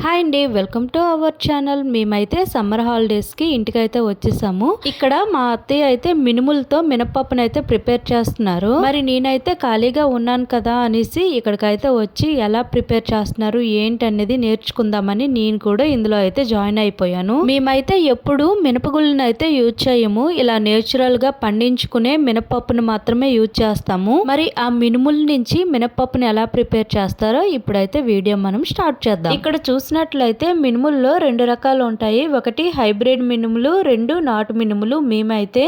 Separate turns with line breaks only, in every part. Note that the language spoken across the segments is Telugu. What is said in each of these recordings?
హాయ్ అండి, వెల్కమ్ టు అవర్ ఛానల్. మేమైతే సమ్మర్ హాలిడేస్కి ఇంటికైతే వచ్చేసాము. ఇక్కడ మా అత్తయ్య అయితే మినుములతో మినపప్పును అయితే ప్రిపేర్ చేస్తున్నారు. మరి నేనైతే ఖాళీగా ఉన్నాను కదా అనేసి ఇక్కడికైతే వచ్చి ఎలా ప్రిపేర్ చేస్తున్నారు ఏంటి అనేది నేర్చుకుందామని నేను కూడా ఇందులో అయితే జాయిన్ అయిపోయాను. మేమైతే ఎప్పుడు మినపగుళ్ళను అయితే యూజ్ చేయము. ఇలా నేచురల్ గా పండించుకునే మినపప్పును మాత్రమే యూజ్ చేస్తాము. మరి ఆ మినుముల నుంచి మినపప్పును ఎలా ప్రిపేర్ చేస్తారో ఇప్పుడైతే వీడియో మనం స్టార్ట్ చేద్దాం. ఇక్కడ చూసినట్లయితే మినుముల్లో రెండు రకాలు ఉంటాయి. ఒకటి హైబ్రిడ్ మినుములు, రెండు నాటు మినుములు. మేమైతే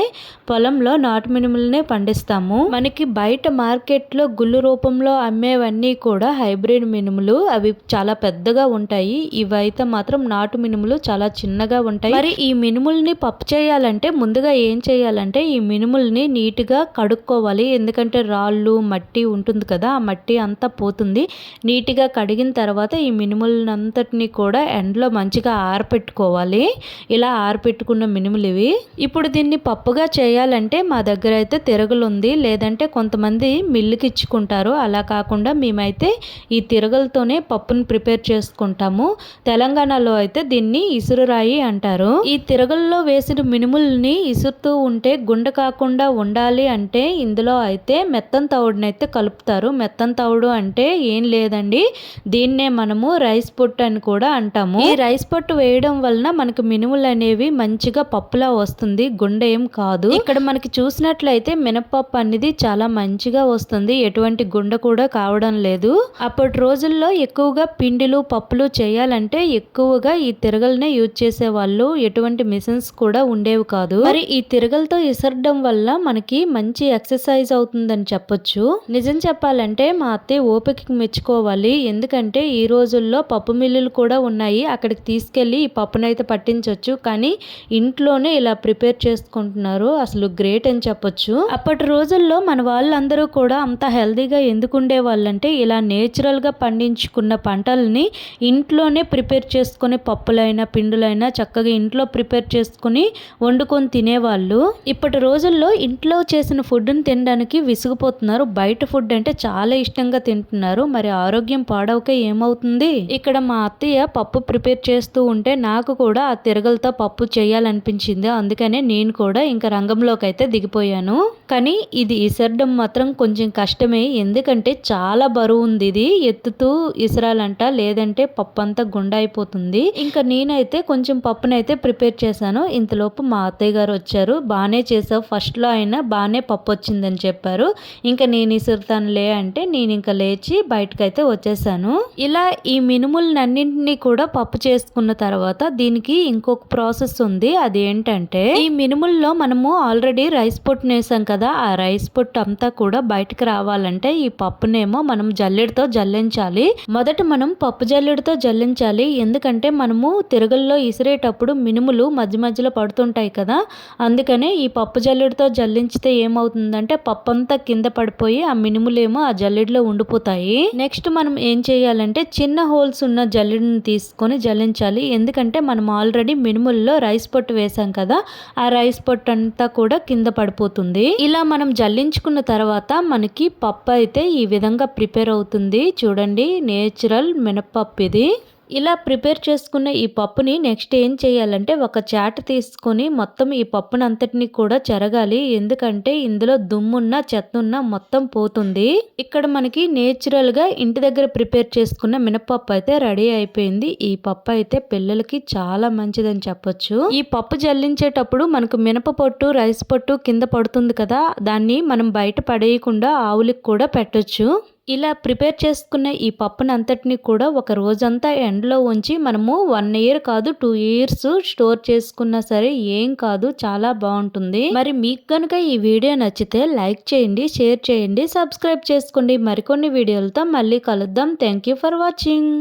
పొలంలో నాటు మినుములనే పండిస్తాము. మనకి బయట మార్కెట్లో గుళ్ళు రూపంలో అమ్మేవన్నీ కూడా హైబ్రిడ్ మినుములు. అవి చాలా పెద్దగా ఉంటాయి. ఇవైతే మాత్రం నాటు మినుములు చాలా చిన్నగా ఉంటాయి. మరి ఈ మినుముల్ని పప్పు చేయాలంటే ముందుగా ఏం చేయాలంటే ఈ మినుముల్ని నీట్గా కడుక్కోవాలి. ఎందుకంటే రాళ్ళు మట్టి ఉంటుంది కదా, ఆ మట్టి అంతా పోతుంది. నీట్గా కడిగిన తర్వాత ఈ మినుములనంతా కూడా ఎండలో మంచిగా ఆరపెట్టుకోవాలి. ఇలా ఆరపెట్టుకున్న మినుములు ఇవి. ఇప్పుడు దీన్ని పప్పుగా చేయాలంటే మా దగ్గర అయితే తిరగలు ఉంది, లేదంటే కొంతమంది మిల్లుకి ఇచ్చుకుంటారు. అలా కాకుండా మేమైతే ఈ తిరగలతోనే పప్పును ప్రిపేర్ చేసుకుంటాము. తెలంగాణలో అయితే దీన్ని ఇసురురాయి అంటారు. ఈ తిరగల్లో వేసిన మినుముల్ని ఇసురుతూ ఉంటే గుండె కాకుండా ఉండాలి అంటే ఇందులో అయితే మెత్తన్ తవుడునైతే కలుపుతారు. మెత్తన్ తవుడు అంటే ఏం లేదండి, దీన్నే మనము రైస్ పొట్టు అని కూడా అంటాము. ఈ రైస్ పొట్టు వేయడం వలన మనకు మినుములు అనేవి మంచిగా పప్పులా వస్తుంది, గుండె ఏం కాదు. ఇక్కడ మనకి చూసినట్లయితే మినపప్పు అనేది చాలా మంచిగా వస్తుంది, ఎటువంటి గుండె కూడా కావడం లేదు. అప్పటి రోజుల్లో ఎక్కువగా పిండిలు పప్పులు చేయాలంటే ఎక్కువగా ఈ తిరగలనే యూజ్ చేసేవాళ్ళు. ఎటువంటి మిషన్స్ కూడా ఉండేవి కాదు. మరి ఈ తిరగలతో ఇసరడం వల్ల మనకి మంచి ఎక్సర్సైజ్ అవుతుందని చెప్పొచ్చు. నిజం చెప్పాలంటే మా అత్తయ్య ఓపిక మెచ్చుకోవాలి. ఎందుకంటే ఈ రోజుల్లో పప్పు మిల్లులు కూడా ఉన్నాయి, అక్కడికి తీసుకెళ్ళి ఈ పప్పునైతే పట్టించవచ్చు. కానీ ఇంట్లోనే ఇలా ప్రిపేర్ చేసుకుంటున్నారు. అసలు గ్రేట్ అని చెప్పొచ్చు. అప్పటి రోజుల్లో మన వాళ్ళందరూ కూడా అంత హెల్దీగా ఎందుకు ఉండేవాళ్ళంటే ఇలా నేచురల్గా పండించుకున్న పంటల్ని ఇంట్లోనే ప్రిపేర్ చేసుకునే పప్పులైనా పిండులైనా చక్కగా ఇంట్లో ప్రిపేర్ చేసుకుని వండుకొని తినేవాళ్ళు. ఇప్పటి రోజుల్లో ఇంట్లో చేసిన ఫుడ్ని తినడానికి విసిగిపోతున్నారు. బయట ఫుడ్ అంటే చాలా ఇష్టంగా తింటున్నారు. మరి ఆరోగ్యం పాడవక ఏమవుతుంది. ఇక్కడ మా అత్తయ్య పప్పు ప్రిపేర్ చేస్తూ ఉంటే నాకు కూడా ఆ తిరగలతో పప్పు చేయాలనిపించింది. అందుకనే నేను కూడా ఇంకా రంగంలోకి అయితే దిగిపోయాను. కానీ ఇది ఇసరడం మాత్రం కొంచెం కష్టమే, ఎందుకంటే చాలా బరువు ఉంది. ఇది ఎత్తుతూ ఇసరాలంట, లేదంటే పప్పు అంతా గుండె అయిపోతుంది. ఇంకా నేనైతే కొంచెం పప్పునైతే ప్రిపేర్ చేశాను. ఇంతలోపు మా అత్తయ్య గారు వచ్చారు. బాగానే చేసావు, ఫస్ట్లో అయినా బాగానే పప్పు వచ్చిందని చెప్పారు. ఇంకా నేను ఇసురుతానులే అంటే నేను ఇంకా లేచి బయటకైతే వచ్చేసాను. ఇలా ఈ మినుములన్నింటినీ కూడా పప్పు చేసుకున్న తర్వాత దీనికి ఇంకొక ప్రాసెస్ ఉంది. అదేంటంటే ఈ మినుముల్లో మనము ఆల్రెడీ రైస్ పొట్టును వేసాం కదా, ఆ రైస్ పొట్టు అంతా కూడా బయటకు రావాలంటే ఈ పప్పునేమో మనం జల్లెడతో జల్లించాలి. మొదట మనం పప్పు జల్లెడతో జల్లించాలి. ఎందుకంటే మనము తిరగల్లో ఇసిరేటప్పుడు మినుములు మధ్య మధ్యలో పడుతుంటాయి కదా, అందుకనే ఈ పప్పు జల్లెడతో జల్లించితే ఏమవుతుందంటే పప్పు అంతా కింద పడిపోయి ఆ మినుములేమో ఆ జల్లెడలో ఉండిపోతాయి. నెక్స్ట్ మనం ఏం చేయాలంటే చిన్న హోల్స్ ఉన్న జల్లెడను తీసుకొని జల్లించాలి. ఎందుకంటే మనం ఆల్రెడీ మినుముల్లో రైస్ పొట్టు వేసాం కదా, ఆ రైస్ పొట్టు అంతా కూడా కింద పడిపోతుంది. ఇలా మనం జల్లించుకున్న తర్వాత మనకి పప్పు అయితే ఈ విధంగా ప్రిపేర్ అవుతుంది. చూడండి, నేచురల్ మినపప్పు ఇది. ఇలా ప్రిపేర్ చేసుకున్న ఈ పప్పుని నెక్స్ట్ ఏం చేయాలంటే ఒక చాట తీసుకొని మొత్తం ఈ పప్పుని అంతటిని కూడా చెరగాలి. ఎందుకంటే ఇందులో దుమ్మున్న చెత్తున్న మొత్తం పోతుంది. ఇక్కడ మనకి నేచురల్ గా ఇంటి దగ్గర ప్రిపేర్ చేసుకున్న మినపప్పు అయితే రెడీ అయిపోయింది. ఈ పప్పు అయితే పిల్లలకి చాలా మంచిదని చెప్పొచ్చు. ఈ పప్పు జల్లించేటప్పుడు మనకు మినప పొట్టు రైస్ పొట్టు కింద పడుతుంది కదా, దాన్ని మనం బయట పడేయకుండా ఆవులకు కూడా పెట్టొచ్చు. ఇలా ప్రిపేర్ చేసుకున్న ఈ పప్పుని అంతటిని కూడా ఒక రోజంతా ఎండలో ఉంచి మనము 1 ఇయర్ కాదు 2 ఇయర్స్ స్టోర్ చేసుకున్నా సరే ఏం కాదు, చాలా బాగుంటుంది. మరి మీకు కనుక ఈ వీడియో నచ్చితే లైక్ చేయండి, షేర్ చేయండి, సబ్స్క్రైబ్ చేసుకోండి. మరికొన్ని వీడియోలతో మళ్ళీ కలుద్దాం. Thank you for watching.